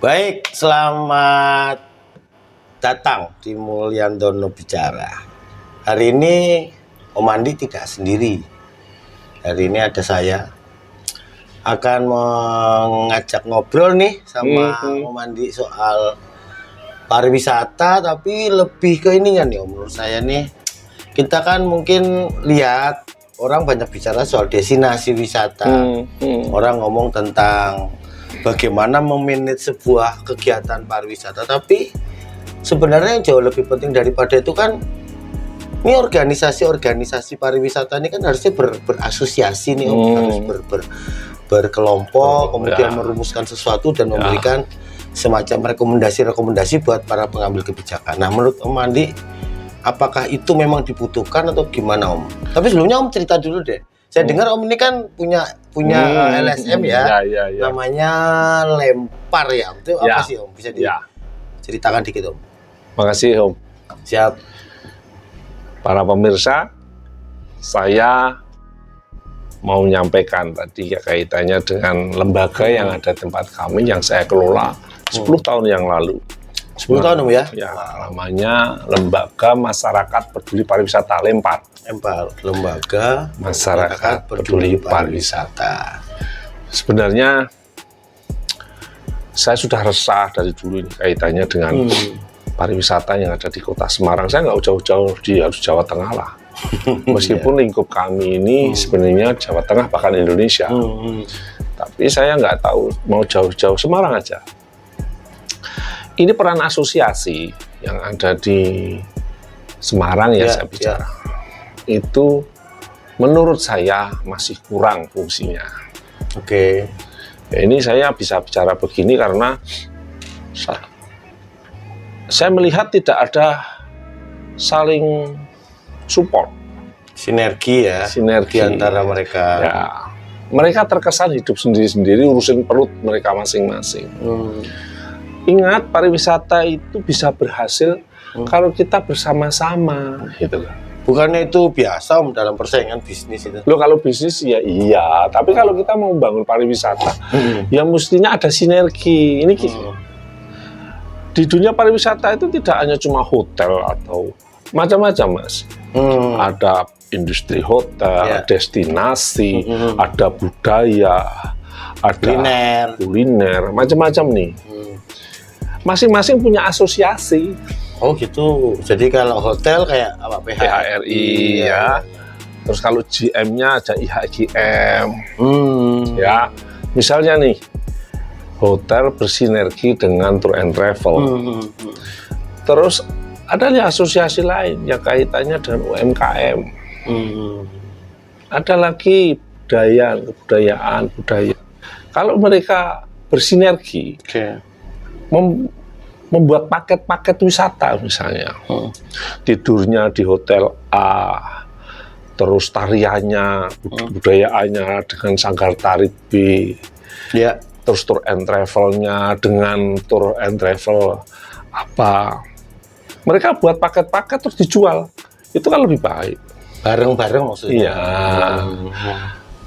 Baik, selamat datang di Mulyandono Bicara. Hari ini Om Andi tidak sendiri. Hari ini ada saya. Akan mengajak ngobrol nih sama Om Andi soal pariwisata, tapi lebih ke ini kan nih Om. Menurut saya nih, kita kan mungkin lihat orang banyak bicara soal destinasi wisata. Orang ngomong tentang bagaimana memanage sebuah kegiatan pariwisata, tapi sebenarnya yang jauh lebih penting daripada itu kan, ini organisasi pariwisata ini kan harusnya berasosiasi nih Om, harus berkelompok, kemudian merumuskan sesuatu dan memberikan semacam rekomendasi buat para pengambil kebijakan. Nah, menurut Om Andi, apakah itu memang dibutuhkan atau gimana Om? Tapi sebelumnya Om cerita dulu deh. Saya dengar Om ini kan punya LSM ya, namanya Lempar ya. Itu apa sih Om? Bisa diceritakan dikit Om? Makasih Om. Siap. Para pemirsa, saya mau menyampaikan tadi ya kaitannya dengan lembaga yang ada di tempat kami yang saya kelola 10 tahun yang lalu. 10 tahun Om ya? Ya, namanya Lembaga Masyarakat Peduli Pariwisata Lempar. Lembaga Masyarakat Peduli Pariwisata. Sebenarnya saya sudah resah dari dulu ini kaitannya dengan pariwisata yang ada di Kota Semarang. Saya nggak jauh-jauh di harus Jawa Tengah lah. Meskipun lingkup kami ini sebenarnya Jawa Tengah bahkan Indonesia. Tapi saya nggak tahu mau jauh-jauh, Semarang aja. Ini peran asosiasi yang ada di Semarang saya bicara. Itu menurut saya masih kurang fungsinya. Oke. Ini saya bisa bicara begini karena saya melihat tidak ada saling support, sinergi di antara mereka. Ya, mereka terkesan hidup sendiri-sendiri, urusin perut mereka masing-masing. Ingat, pariwisata itu bisa berhasil kalau kita bersama-sama, gitu loh. Bukannya itu biasa Om dalam persaingan bisnis itu? Loh, kalau bisnis ya iya, tapi kalau kita mau membangun pariwisata, ya mestinya ada sinergi. Ini di dunia pariwisata itu tidak hanya cuma hotel atau macam-macam, Mas. Ada industri hotel, destinasi, ada budaya, ada kuliner, macam-macam nih. Masing-masing punya asosiasi. Oh gitu. Jadi kalau hotel kayak apa? PHRI ya. Terus kalau GM-nya ada IHGM. Ya. Misalnya nih, hotel bersinergi dengan tour and travel. Terus ada nih asosiasi lain yang kaitannya dengan UMKM. Ada lagi budaya. Kalau mereka bersinergi, membuat paket-paket wisata misalnya, tidurnya di hotel A, terus tariannya, budayaannya dengan sanggar tari B, terus tour and travelnya dengan tour and travel apa. Mereka buat paket-paket terus dijual, itu kan lebih baik. Bareng-bareng maksudnya. Iya.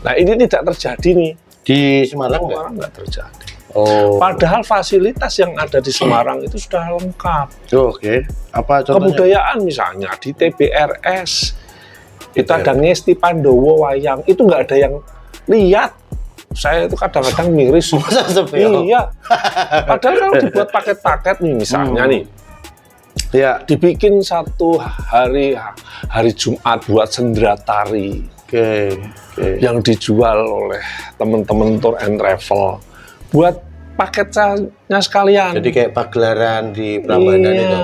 Nah, ini tidak terjadi nih di Semarang. Nggak terjadi. Padahal fasilitas yang ada di Semarang itu sudah lengkap. Oke. Apa contohnya? Kebudayaan misalnya di TBRS itu ada Ngesti Pandowo wayang, itu nggak ada yang lihat. Saya itu kadang-kadang miris. Iya. Padahal kalau dibuat paket-paket nih misalnya nih, dibikin satu hari Jumat buat sendera tari, yang dijual oleh teman-teman tour and travel. Buat paketnya sekalian. Jadi kayak pagelaran di Prambanan itu.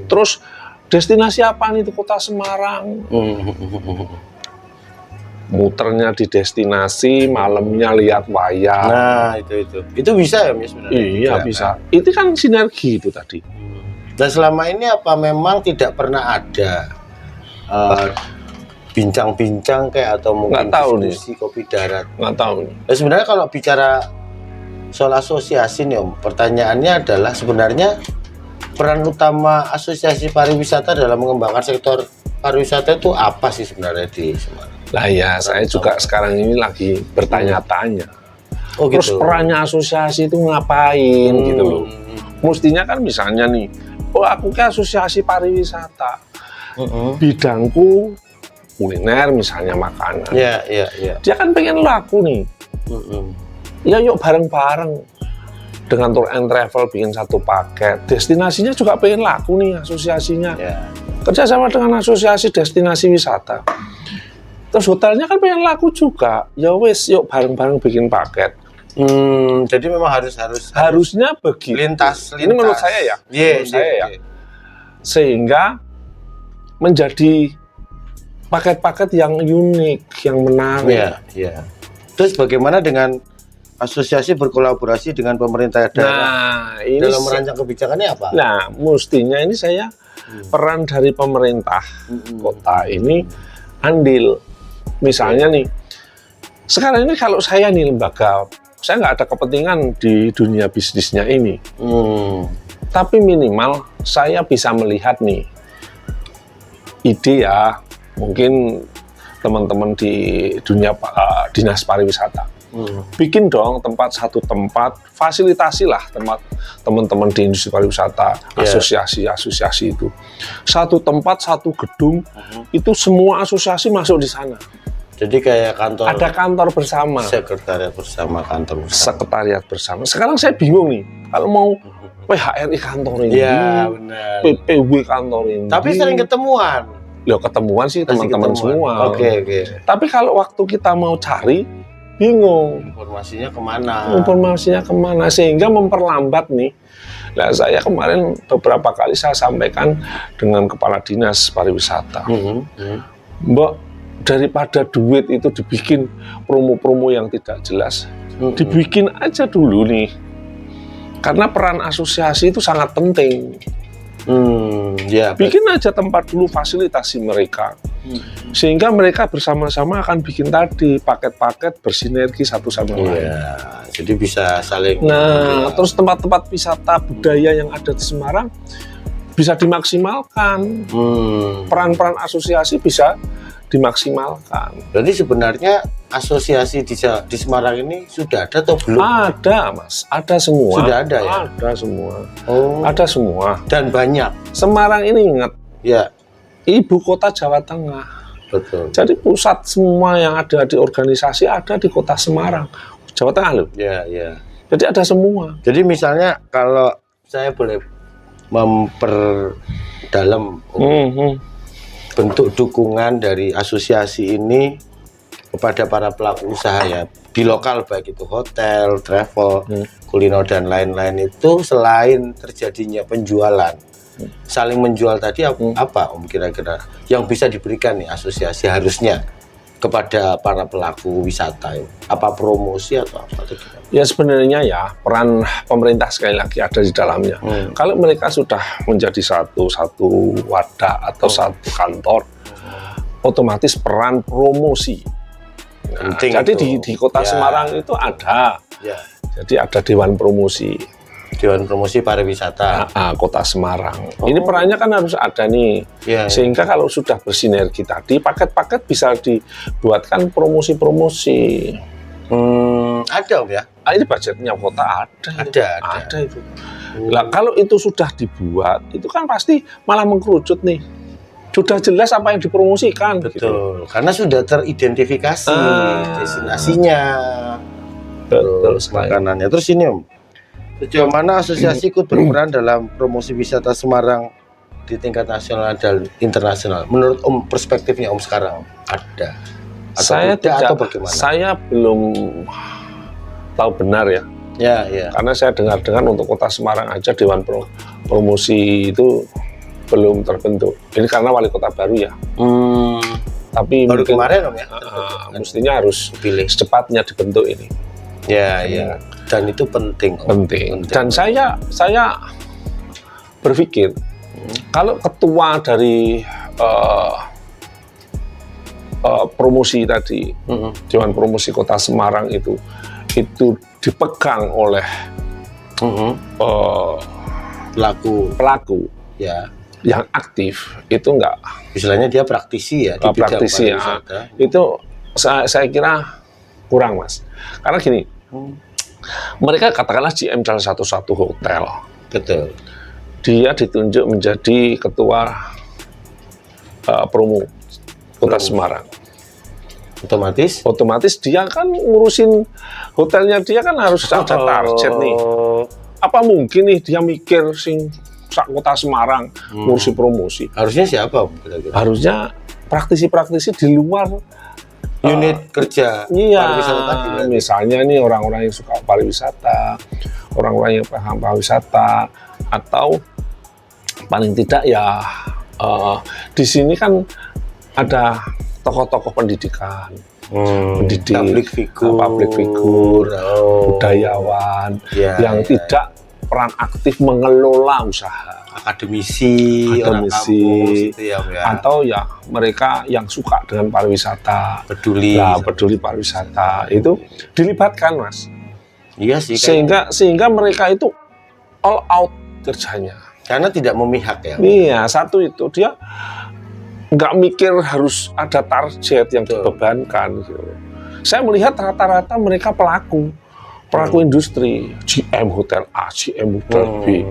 Terus destinasi apa nih di Kota Semarang? Muternya di destinasi, malamnya lihat wayang. Nah, itu bisa ya Mas sebenarnya? Iya, bisa. Itu kan sinergi itu tadi. Dan selama ini apa memang tidak pernah ada bincang-bincang kayak atau mungkin diskusi kopi darat? Nggak tahu nih. Nah, sebenarnya kalau bicara soal asosiasi nih Om, pertanyaannya adalah sebenarnya peran utama asosiasi pariwisata dalam mengembangkan sektor pariwisata itu apa sih sebenarnya di Semarang? Lah ya, saya juga sekarang ini lagi bertanya-tanya. Oh, Terus gitu. perannya asosiasi itu ngapain gitu loh. Mestinya kan misalnya nih, oh aku ke asosiasi pariwisata, bidangku kuliner misalnya makanan. Ya. Dia kan pengen laku nih. Ya yuk bareng-bareng dengan tour and travel bikin satu paket. Destinasinya juga pengen laku nih asosiasinya. Ya. Kerjasama dengan asosiasi destinasi wisata. Terus hotelnya kan pengen laku juga. Ya wes yuk bareng-bareng bikin paket. Jadi memang Harusnya begitu. lintas. Ini menurut saya ya. Iya, menurut saya ya. iya. Sehingga menjadi paket-paket yang unik, yang menarik. Iya. Terus bagaimana dengan asosiasi berkolaborasi dengan pemerintah daerah Nah, ini dalam merancang kebijakannya apa? Nah, mestinya ini saya peran dari pemerintah kota ini andil. Misalnya nih, sekarang ini kalau saya nih lembaga, saya nggak ada kepentingan di dunia bisnisnya ini. Tapi minimal saya bisa melihat nih, ide ya, mungkin teman-teman di dunia dinas pariwisata. Bikin dong satu tempat, fasilitasilah tempat teman-teman di industri pariwisata, asosiasi itu. Satu tempat, satu gedung, itu semua asosiasi masuk di sana. Jadi kayak kantor. Ada kantor bersama. Sekretariat bersama, kantor bersama. Sekretariat bersama. Sekarang saya bingung nih, kalau mau PHRI kantor ini, benar. PPW kantor ini. Tapi sering ketemuan. Loh, ketemuan sih teman-teman semua. Oke. Tapi kalau waktu kita mau cari, bingung. Informasinya kemana? Sehingga memperlambat nih. Nah, saya kemarin beberapa kali saya sampaikan dengan kepala dinas pariwisata. Mbak, daripada duit itu dibikin promo-promo yang tidak jelas, dibikin aja dulu nih. Karena peran asosiasi itu sangat penting. Bikin aja tempat dulu, fasilitasi mereka. Sehingga mereka bersama-sama akan bikin tadi paket-paket bersinergi satu sama lain. Jadi bisa saling. Terus tempat-tempat wisata budaya yang ada di Semarang bisa dimaksimalkan. Peran-peran asosiasi bisa dimaksimalkan. Berarti sebenarnya asosiasi di Semarang ini sudah ada atau belum? Ada, Mas. Ada semua. Sudah ada ya? Ada semua. Oh. Ada semua. Dan banyak. Semarang ini ingat, ya, ibu kota Jawa Tengah. Betul. Jadi pusat semua yang ada di organisasi ada di kota Semarang. Jawa Tengah loh. Ya. Jadi ada semua. Jadi misalnya kalau saya boleh memperdalam bentuk dukungan dari asosiasi ini kepada para pelaku usaha ya di lokal, baik itu hotel, travel, kuliner dan lain-lain, itu selain terjadinya penjualan, saling menjual tadi, apa Om kira-kira yang bisa diberikan nih asosiasi harusnya kepada para pelaku wisata? Apa promosi atau apa? Ya sebenarnya ya peran pemerintah sekali lagi ada di dalamnya. Kalau mereka sudah menjadi satu wadah atau satu kantor, otomatis peran promosi. Jadi di kota Semarang itu ada. Jadi ada Dewan Promosi. Dewan Promosi Pariwisata. Kota Semarang. Ini perannya kan harus ada nih. Sehingga kalau sudah bersinergi tadi, paket-paket bisa dibuatkan promosi-promosi. Ada Om ya? Ini budgetnya kota ada itu. Lah kalau itu sudah dibuat, itu kan pasti malah mengkerucut nih. Sudah jelas apa yang dipromosikan. Betul. Gitu. Karena sudah teridentifikasi destinasinya, terus makanannya. Terus ini Om, sejauh mana asosiasi ikut berperan dalam promosi wisata Semarang di tingkat nasional dan internasional? Menurut Om, perspektifnya Om sekarang ada? Atau saya tidak, atau bagaimana? Saya belum tahu benar ya. Karena saya dengar-dengar untuk kota Semarang aja Dewan Promosi itu belum terbentuk. Ini karena wali kota baru ya. Tapi baru mungkin, kemarin Om ya. Mestinya harus secepatnya dibentuk ini. Ya. Dan itu penting. Om. Penting. Dan saya berpikir kalau ketua dari promosi tadi, Dewan Promosi Kota Semarang itu dipegang oleh pelaku yang aktif, itu enggak, istilahnya dia praktisi ya, di bidang pariwisata. Itu saya kira kurang Mas, karena gini, Mereka katakanlah GM salah satu hotel. Betul. Dia ditunjuk menjadi ketua promo Kota Semarang. Otomatis dia kan ngurusin hotelnya, dia kan harus ada target nih. Apa mungkin nih dia mikir sing sak Kota Semarang ngurusi promosi? Harusnya siapa? Harusnya praktisi-praktisi di luar unit kerja pariwisata tadi. Misalnya nih orang-orang yang suka pariwisata, orang-orang yang paham pariwisata, atau paling tidak ya di sini kan ada tokoh-tokoh pendidikan, public figure, budayawan yang tidak peran aktif mengelola usaha. Akademisi orang kampus, itu ya. Atau ya mereka yang suka dengan pariwisata, peduli pariwisata, itu dilibatkan, Mas. Iya sih. Sehingga mereka itu all out kerjanya. Karena tidak memihak ya. Iya, satu itu dia nggak mikir harus ada target yang dibebankan. Gitu. Saya melihat rata-rata mereka pelaku industri, GM hotel A, GM hotel B.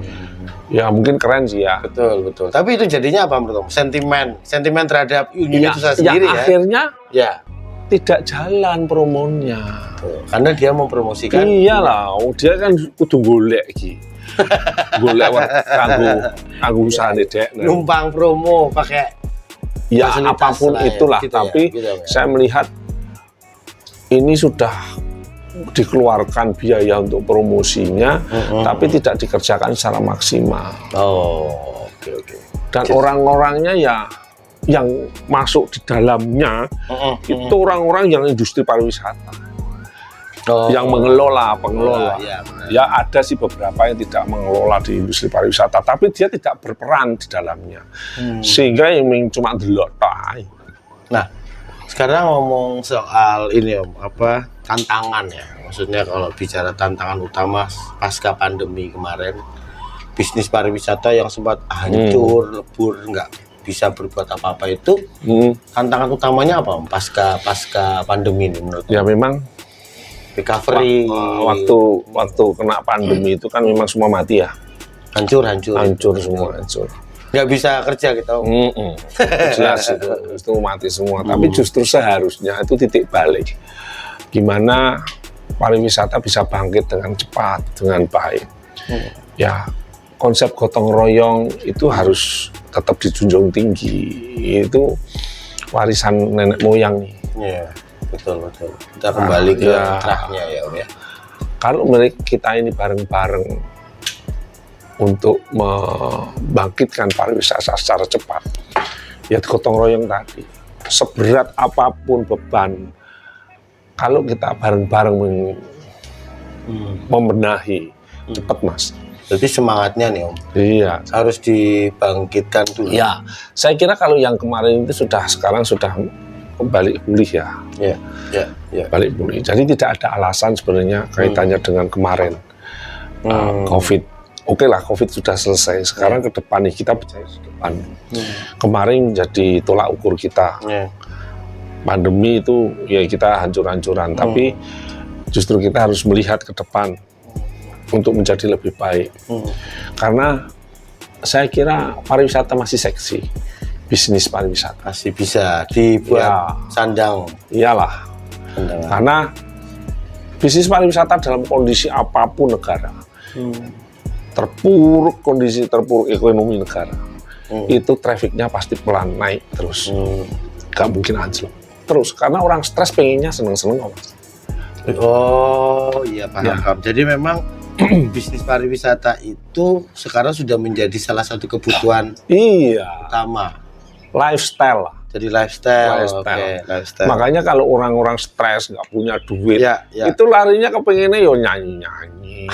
Ya mungkin keren sih ya. Betul. Tapi itu jadinya apa menurut kamu? Sentimen terhadap unit itu sendiri ya. Akhirnya tidak jalan promonya. Karena dia mempromosikan. Iyalah, dia kan kudu golek iki. Golek kanggo usahane dek. Numpang promo pakai apapun itulah, gitu tapi saya melihat ini sudah dikeluarkan biaya untuk promosinya, tapi tidak dikerjakan secara maksimal. Oke. Dan orang-orangnya ya yang masuk di dalamnya itu orang-orang yang industri pariwisata, yang mengelola, pengelola. Ya ada sih beberapa yang tidak mengelola di industri pariwisata, tapi dia tidak berperan di dalamnya, sehingga yang cuma delok. Nah, sekarang ngomong soal ini tantangan ya. Maksudnya kalau bicara tantangan utama pasca pandemi kemarin, bisnis pariwisata yang sempat hancur, lebur, nggak bisa berbuat apa-apa itu, tantangan utamanya apa pasca pandemi ini menurut? Ya memang recovery. Waktu kena pandemi itu kan memang semua mati ya. Hancur semua. Nggak bisa kerja gitu. Jelas itu mati semua. Tapi justru seharusnya itu titik balik. Gimana pariwisata bisa bangkit dengan cepat, dengan baik. Ya, konsep gotong royong itu harus tetap dijunjung tinggi. Itu warisan nenek moyang nih. Iya, betul. Kita kembali ke trahnya ya, Om ya. Kalau kita ini bareng-bareng untuk membangkitkan pariwisata secara cepat, ya gotong royong tadi, seberat apapun beban, kalau kita bareng-bareng membenahi, cepat Mas. Jadi semangatnya nih Om. Iya. Harus dibangkitkan dulu. Ya, saya kira kalau yang kemarin itu sekarang sudah balik pulih ya. Iya. Balik pulih. Jadi tidak ada alasan sebenarnya kaitannya dengan kemarin COVID. Oke lah, COVID sudah selesai. Sekarang ke depan nih, kita percaya ke depan. Kemarin jadi tolak ukur kita. Pandemi itu ya kita hancur-hancuran. Tapi justru kita harus melihat ke depan untuk menjadi lebih baik. Karena saya kira pariwisata masih seksi. Bisnis pariwisata. Masih bisa dibuat sandang. Iyalah. Karena bisnis pariwisata dalam kondisi apapun negara. Kondisi terpuruk ekonomi negara, itu trafficnya pasti pelan naik terus, gak mungkin anjlok terus karena orang stres pengennya seneng-seneng. Oh iya paham. Jadi memang bisnis pariwisata itu sekarang sudah menjadi salah satu kebutuhan utama, lifestyle. Jadi lifestyle. Makanya kalau orang-orang stres nggak punya duit, itu larinya kepengennya nyanyi,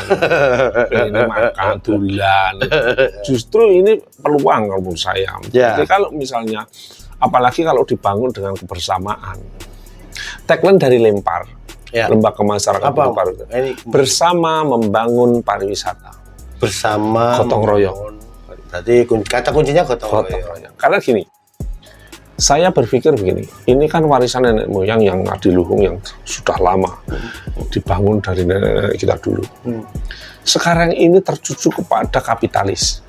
pengen makan durian. Justru ini peluang kalau menurut saya. Jadi kalau misalnya, apalagi kalau dibangun dengan kebersamaan. Tagline dari Lempar, Lembaga Masyarakat Pariwisata, bersama membangun pariwisata. Bersama gotong royong. Berarti kata kuncinya gotong royong. Karena gini. Saya berpikir begini, ini kan warisan nenek moyang yang adiluhung yang sudah lama dibangun dari nenek kita dulu. Sekarang ini tercucuk kepada kapitalis.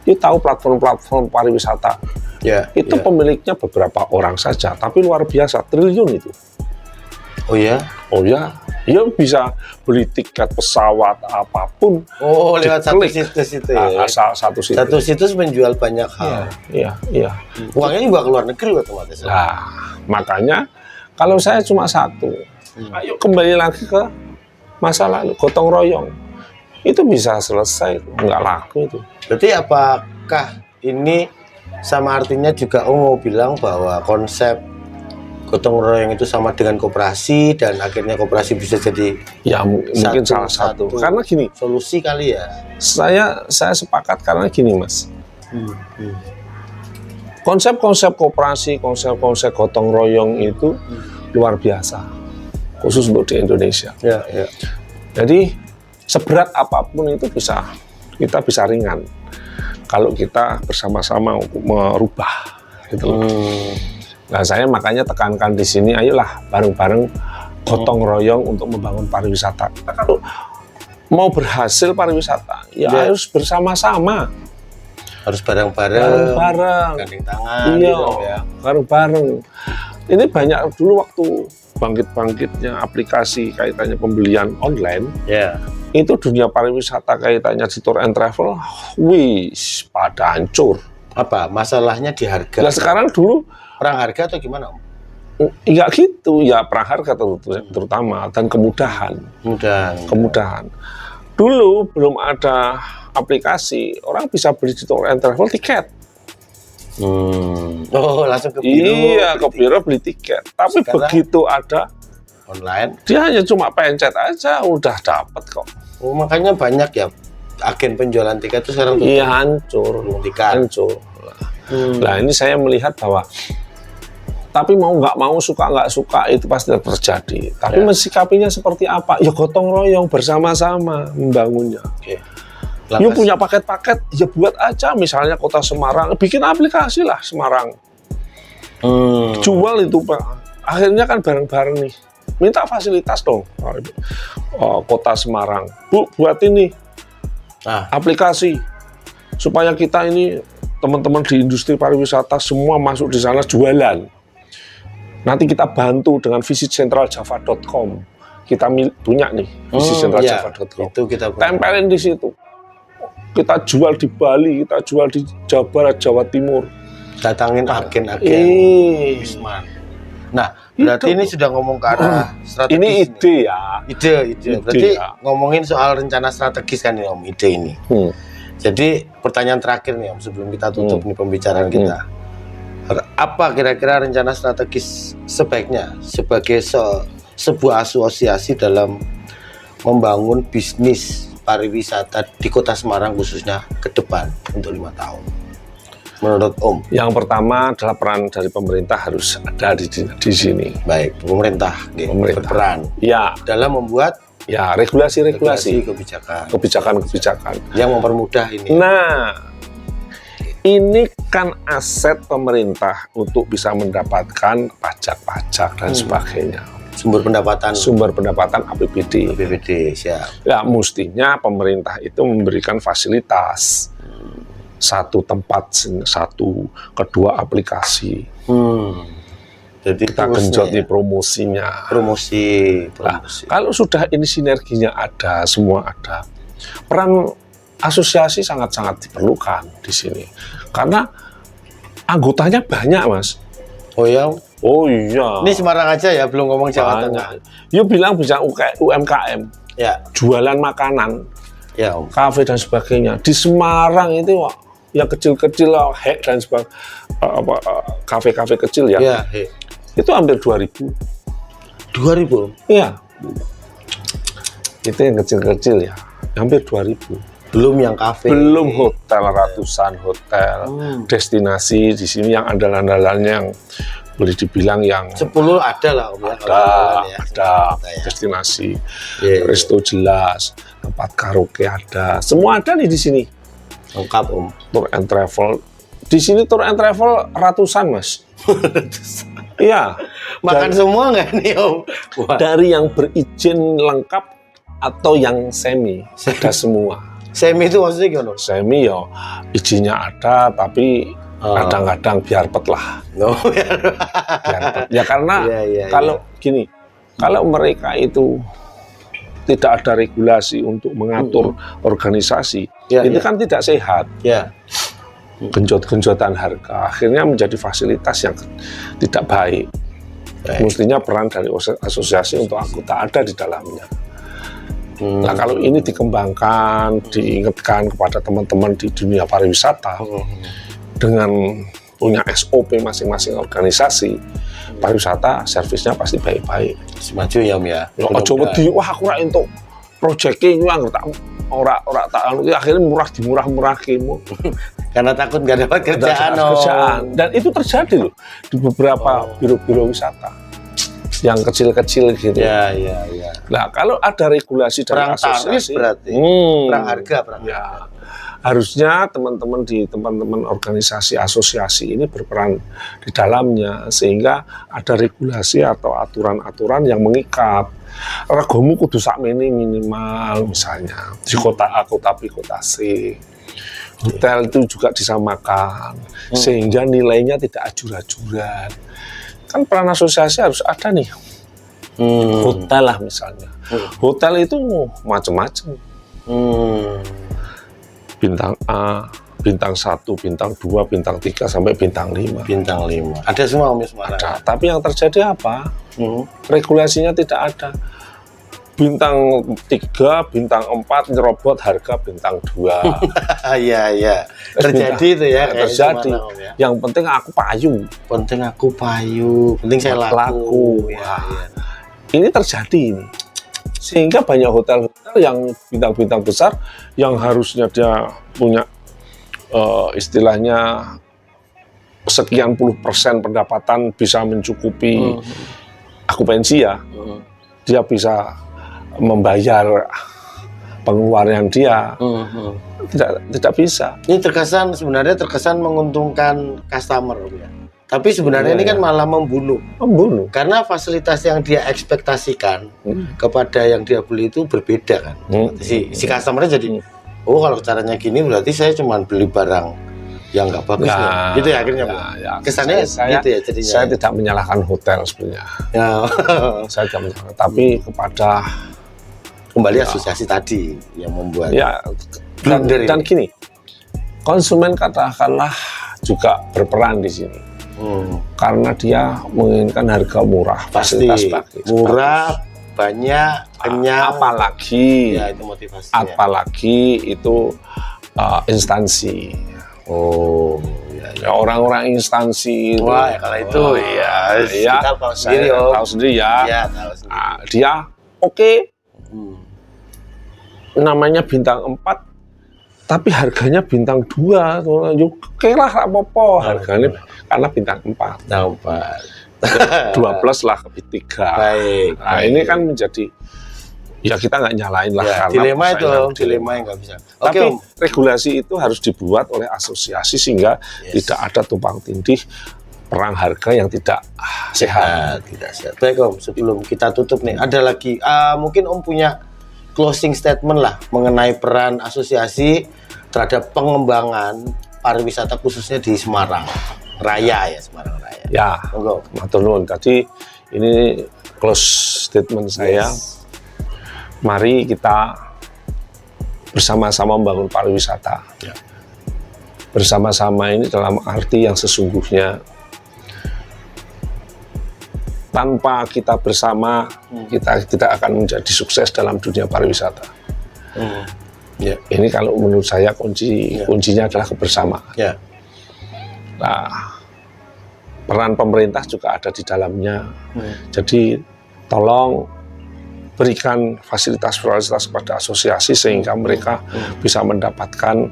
Kita tahu platform-platform pariwisata, itu pemiliknya beberapa orang saja, tapi luar biasa, triliun itu. Oh ya? Oh ya, ya bisa beli tiket pesawat apapun. Oh, lewat satu situs itu ya? Asal satu situs. Satu situs menjual banyak hal. Iya. Uangnya juga ke luar negeri otomatis. Nah, makanya kalau saya cuma satu, ayo kembali lagi ke masa lalu, gotong royong. Itu bisa selesai, nggak laku itu. Berarti apakah ini sama artinya juga mau bilang bahwa konsep gotong royong itu sama dengan koperasi dan akhirnya koperasi bisa jadi mungkin salah satu. Karena gini, solusi kali ya. Saya sepakat karena gini Mas. Konsep-konsep koperasi, konsep-konsep gotong royong itu luar biasa, khusus untuk di Indonesia. Ya. Jadi seberat apapun itu kita bisa ringan kalau kita bersama-sama merubah gitu. Nah, saya makanya tekankan di sini, ayolah bareng-bareng gotong royong untuk membangun pariwisata. Kita kalau mau berhasil pariwisata, harus bersama-sama. Harus bareng-bareng. Gandeng tangan. Iya, bareng-bareng. Ini banyak dulu waktu bangkit-bangkitnya aplikasi kaitannya pembelian online. Itu dunia pariwisata kaitannya di tour and travel, pada hancur. Apa? Masalahnya di harga. Nah, sekarang dulu perang harga atau gimana, Om? Ya gitu, ya perang harga terutama dan kemudahan. Dulu belum ada aplikasi, orang bisa beli di tour and travel tiket. Oh, langsung ke biro. Iya, ke biro beli tiket. Tapi sekarang, begitu ada online, dia hanya cuma pencet aja udah dapat kok. Oh, makanya banyak ya agen penjualan tiket itu sekarang tutup. Iya, hancur. Nah, ini saya melihat bahwa tapi mau nggak mau, suka nggak suka itu pasti terjadi. Tapi mensikapinya seperti apa? Ya gotong royong bersama-sama membangunnya. Yuk punya paket-paket, ya buat aja misalnya Kota Semarang, bikin aplikasi lah Semarang. Jual itu Pak. Akhirnya kan bareng-bareng nih. Minta fasilitas dong. Kota Semarang. Bu, buat ini aplikasi supaya kita ini teman-teman di industri pariwisata semua masuk di sana jualan. Nanti kita bantu dengan visitcentraljava.com. Kita punya nih visitcentraljava.com. Itu kita tempelin di situ. Kita jual di Bali, kita jual di Jawa Barat, Jawa Timur. Datangin agen-agen Wisman. Nah, berarti ini sudah ngomong ke arah strategis. Ini ide ya. Ide. Berarti ngomongin soal rencana strategis kan ini, Om, ide ini. Jadi pertanyaan terakhir nih, Om, sebelum kita tutup nih pembicaraan kita. Apa kira-kira rencana strategis sebaiknya sebagai sebuah asosiasi dalam membangun bisnis pariwisata di Kota Semarang khususnya ke depan untuk 5 tahun? Menurut Om? Yang pertama adalah peran dari pemerintah harus ada di sini. Baik, pemerintah berperan. Ya. Dalam membuat regulasi kebijakan yang mempermudah ini. Nah, ini kan aset pemerintah untuk bisa mendapatkan pajak-pajak dan sebagainya. Sumber pendapatan APBD. Siap. Ya, mestinya pemerintah itu memberikan fasilitas. Satu tempat, kedua aplikasi. Jadi kita genjot di promosinya. Promosi. Nah, kalau sudah ini sinerginya ada, semua ada, peran asosiasi sangat-sangat diperlukan di sini. Karena anggotanya banyak, Mas. Oh ya? Oh iya. Ini Semarang aja ya, belum ngomong Jawa Tengah. Yuk bilang bisa UMKM. Ya. Jualan makanan. Ya, Om. Kafe dan sebagainya. Di Semarang itu yang kecil-kecil dan sebagainya. Kafe-kafe kecil ya. Ya, itu hampir 2.000. 2.000? Iya. Itu yang kecil-kecil ya. Hampir 2.000. Belum yang kafe. Belum hotel, ratusan hotel, destinasi di sini yang andalan-andalannya yang boleh dibilang yang 10 ada lah, Om. Ada destinasi, resto jelas, tempat karaoke ada, semua ada nih di sini. Lengkap, Om. Tour and travel Di sini tour and travel ratusan, Mas. Iya. Makan semua nggak nih Om? Wah. Dari yang berizin lengkap atau yang semi, ada semua. Semi itu maksudnya gimana? Semi ya izinnya ada, tapi kadang-kadang biar pet lah. No, Biar pet. Ya karena kalau gini, kalau mereka itu tidak ada regulasi untuk mengatur organisasi, itu kan tidak sehat. Ya. Genjot-genjotan harga akhirnya menjadi fasilitas yang tidak baik. Mestinya peran dari asosiasi untuk anggota ada di dalamnya. Nah kalau ini dikembangkan, diingatkan kepada teman-teman di dunia pariwisata dengan punya SOP masing-masing organisasi, pariwisata servisnya pasti baik-baik. Maju ya Om ya. Aja wedi wah aku ora entuk project-e ku ora tak akhirnya dimurah-murahke. Karena takut nggak dapat kerjaan. Dan itu terjadi loh di beberapa biro-biro wisata yang kecil-kecil gitu. Ya. Nah kalau ada regulasi dari perang asosiasi, berarti perang harga, ya, harusnya teman-teman organisasi asosiasi ini berperan di dalamnya sehingga ada regulasi atau aturan-aturan yang mengikat. Regomu kudu sakmene minimal misalnya di kota A, kota B, kota C. Hotel itu juga disamakan sehingga nilainya tidak ajur-ajuran. Kan peran asosiasi harus ada nih. Hotel lah misalnya. Hotel itu macam-macam. Bintang A, bintang 1, bintang 2, bintang 3 sampai bintang 5. Bintang 5. Ada semua Om Semarang. Ada. Tapi yang terjadi apa? Regulasinya tidak ada. Bintang 3, bintang 4 nyerobot harga bintang 2. Iya. Terjadi itu ya. Terjadi. Ya. Yang penting aku payu. Penting aku payu. Penting saya laku. Ya. Ini terjadi ini. Sehingga banyak hotel-hotel yang bintang-bintang besar yang harusnya dia punya istilahnya sekian puluh % pendapatan bisa mencukupi akupensi ya. Dia bisa membayar pengeluaran dia tidak bisa. Ini sebenarnya terkesan menguntungkan customer ya. Tapi sebenarnya ini kan malah membunuh. Karena fasilitas yang dia ekspektasikan kepada yang dia beli itu berbeda kan. Si customer-nya jadi oh kalau caranya gini berarti saya cuma beli barang yang nggak bagus ya. Gitu ya akhirnya. Ya. Kesannya gitu ya jadinya. Saya tidak menyalahkan hotel sebenarnya. Ya. Saya tidak menyalahkan, tapi kepada kembali asosiasi tadi yang membuat dan gini, konsumen katakanlah juga berperan di sini karena dia menginginkan harga murah, fasilitas bagus, murah, banyak, kenyang, apalagi ya, itu motivasinya. Apalagi itu instansi. Ya, orang-orang instansi wah ya, kalau itu kita tahu sendiri tahu sendiri ya, tahu sendiri. Dia oke. Namanya bintang 4 tapi harganya bintang 2 oke lah apa-apa harganya karena bintang 4 2 plus lah ke 3. Baik. Nah ini kan menjadi ya kita nggak nyalain lah ya, karena dilema yang nggak bisa. Tapi regulasi itu harus dibuat oleh asosiasi sehingga tidak ada tumpang tindih perang harga yang tidak sehat. Baik Om, sebelum kita tutup nih ada lagi mungkin Om punya closing statement lah mengenai peran asosiasi terhadap pengembangan pariwisata khususnya di Semarang Raya ya, Semarang Raya. Ya, matur nuwun. Tadi ini close statement saya. Mari kita bersama-sama membangun pariwisata. Bersama-sama ini dalam arti yang sesungguhnya. Tanpa kita bersama, kita tidak akan menjadi sukses dalam dunia pariwisata. Ini kalau menurut saya kuncinya adalah kebersamaan. Nah, peran pemerintah juga ada di dalamnya. Jadi tolong berikan fasilitas-fasilitas kepada asosiasi sehingga mereka bisa mendapatkan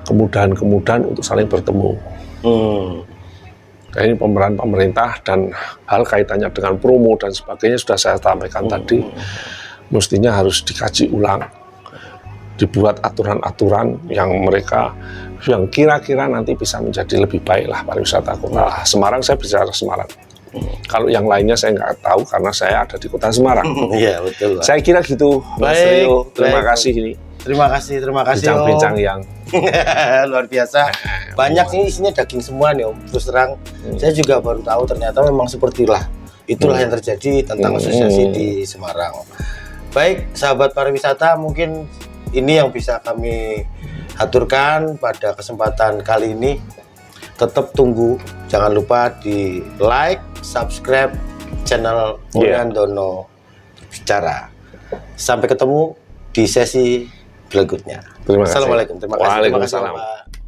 kemudahan-kemudahan untuk saling bertemu. Ini pemeran pemerintah dan hal kaitannya dengan promo dan sebagainya sudah saya sampaikan tadi, mestinya harus dikaji ulang, dibuat aturan-aturan yang mereka yang kira-kira nanti bisa menjadi lebih baik lah pariwisata kota Semarang. Saya bicara Semarang. Kalau yang lainnya saya nggak tahu karena saya ada di kota Semarang. Iya betul. Pak. Saya kira gitu, Mas Baik, Rio. Terima baik. kasih ini. Terima kasih Bincang-bincang yang luar biasa. Banyak sih isinya daging semua nih Om. Terus terang, saya juga baru tahu ternyata memang itulah yang terjadi tentang asosiasi di Semarang. Baik, sahabat pariwisata, mungkin ini yang bisa kami aturkan pada kesempatan kali ini. Tetap tunggu, jangan lupa di like, subscribe channel Mulyandono Bicara. Sampai ketemu di sesi berikutnya. Terima kasih. Assalamualaikum. Terima kasih. Waalaikumsalam. Pak.